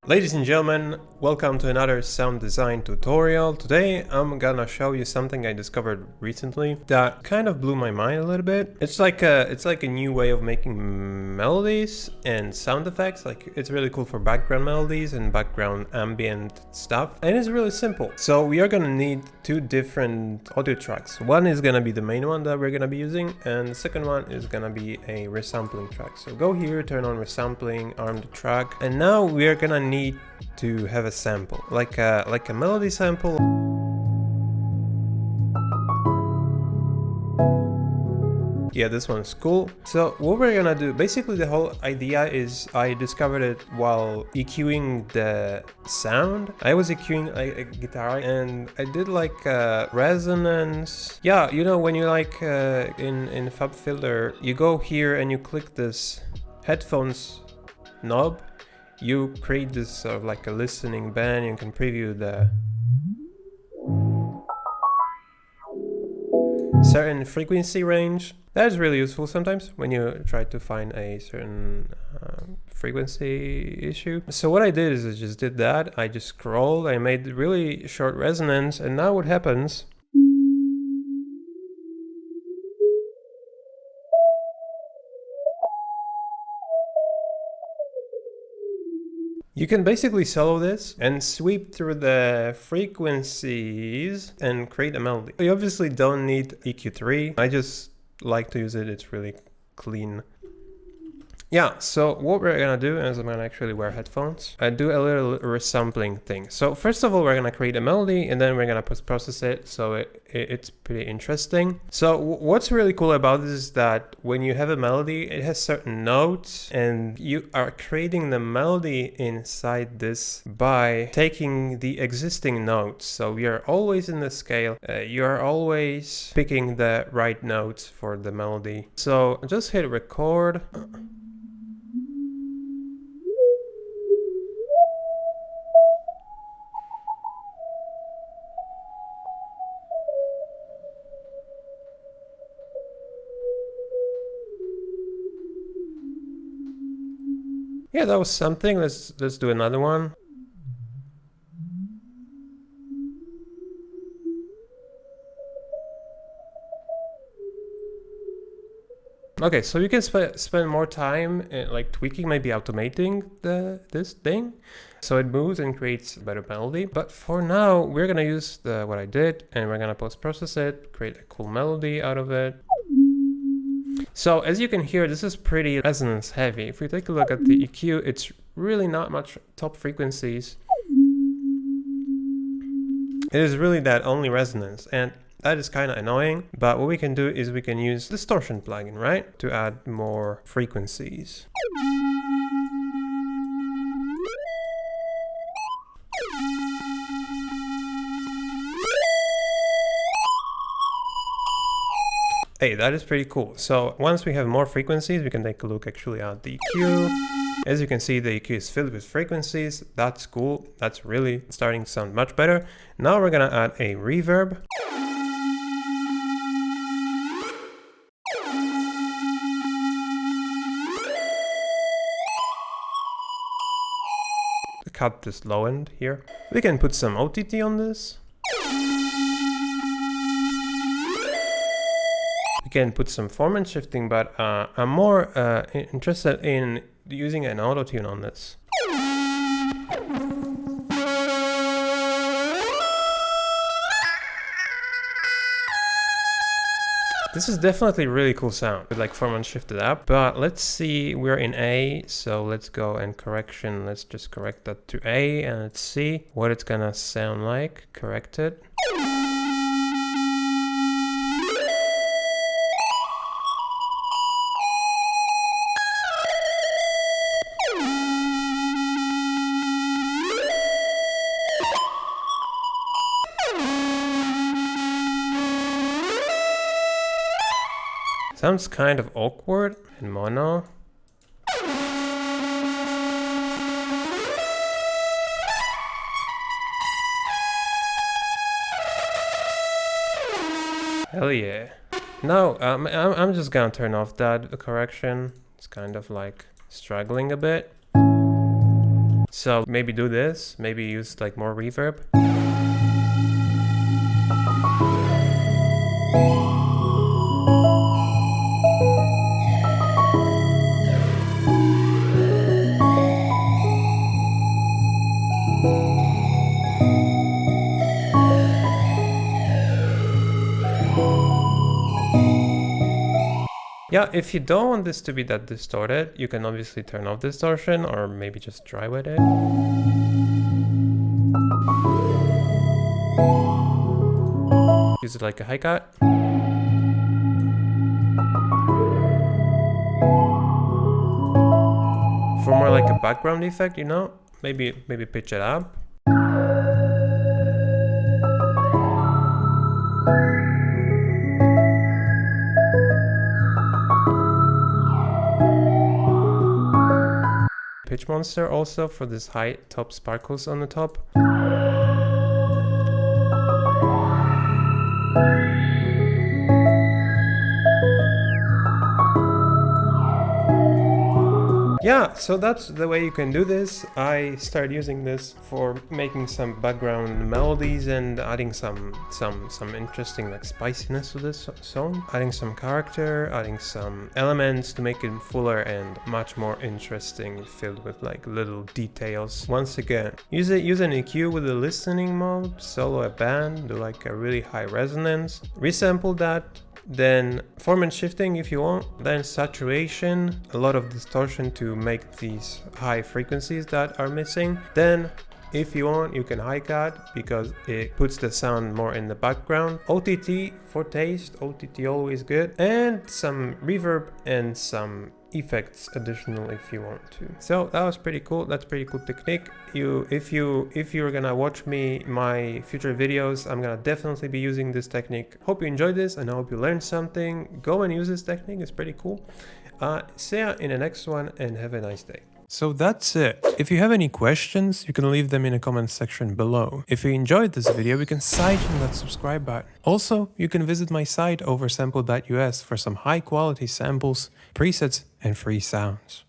Ladies and gentlemen, welcome to another sound design tutorial. Today I'm gonna show you something I discovered recently that kind of blew my mind a little bit. It's like a new way of making melodies and sound effects. Like, it's really cool for background melodies and background ambient stuff, and it's really simple. So we are gonna need two different audio tracks. One is gonna be the main one that we're gonna be using, and the second one is gonna be a resampling track. So go here, turn on resampling, arm the track, and now we are gonna need to have a sample, like a melody sample. Yeah, this one's cool. So what we're gonna do, basically the whole idea is I discovered it while EQing the sound. I was EQing a guitar and I did like resonance. Yeah, you know, when you like in FabFilter, you go here and you click this headphones knob, you create this sort of like a listening band. You can preview the certain frequency range. That is really useful sometimes when you try to find a certain frequency issue. So what I did is I just did that. I just scrolled, I made really short resonance, and now what happens? You can basically solo this and sweep through the frequencies and create a melody. You obviously don't need EQ3. I just like to use it. It's really clean. Yeah, so what we're gonna do is I'm gonna actually wear headphones and do a little resampling thing. So first of all, we're gonna create a melody and then we're gonna process it. So it's pretty interesting. So what's really cool about this is that when you have a melody, it has certain notes and you are creating the melody inside this by taking the existing notes. So we are always in the scale. You are always picking the right notes for the melody. So just hit record. Yeah, that was something. Let's do another one. Okay, so you can spend more time like tweaking, maybe automating this thing, so it moves and creates a better melody. But for now, we're gonna use what I did, and we're gonna post-process it, create a cool melody out of it. So as you can hear, this is pretty resonance heavy. If we take a look at the EQ, it's really not much top frequencies. It is really that only resonance, and that is kind of annoying. But what we can do is we can use Distortion plugin, right, to add more frequencies. Hey, that is pretty cool. So once we have more frequencies, we can take a look actually at the EQ. As you can see, the EQ is filled with frequencies. That's cool. That's really starting to sound much better. Now we're gonna add a reverb. Cut this low end here. We can put some OTT on this. We can put some formant shifting, but I'm more interested in using an auto-tune on this. This is definitely a really cool sound with like formant shifted up, but let's see, we're in A, so let's go and correction. Let's just correct that to A and let's see what it's gonna sound like. Correct it. Sounds kind of awkward in mono. Hell yeah. No, I'm just gonna turn off that correction. It's kind of like struggling a bit. So maybe do this, maybe use like more reverb. Yeah, if you don't want this to be that distorted, you can obviously turn off distortion or maybe just try with it. Use it like a hi-hat. For more like a background effect, you know, maybe pitch it up. Pitch monster also for this high top sparkles on the top. Yeah, so that's the way you can do this. I started using this for making some background melodies and adding some interesting like spiciness to this song. Adding some character, adding some elements to make it fuller and much more interesting, filled with like little details. Once again, use an EQ with the listening mode, solo a band, do like a really high resonance, resample that. Then formant shifting if you want, then saturation, a lot of distortion to make these high frequencies that are missing. Then if you want, you can hi-cut because it puts the sound more in the background. OTT for taste, OTT always good. And some reverb and some effects additional if you want to. So that was pretty cool. That's pretty cool technique. If you're gonna watch my future videos, I'm gonna definitely be using this technique. Hope you enjoyed this and I hope you learned something. Go and use this technique, it's pretty cool. See ya in the next one and have a nice day. So that's it. If you have any questions, you can leave them in the comment section below. If you enjoyed this video, you can side on that subscribe button. Also, you can visit my site oversampled.us for some high quality samples, presets, and free sounds.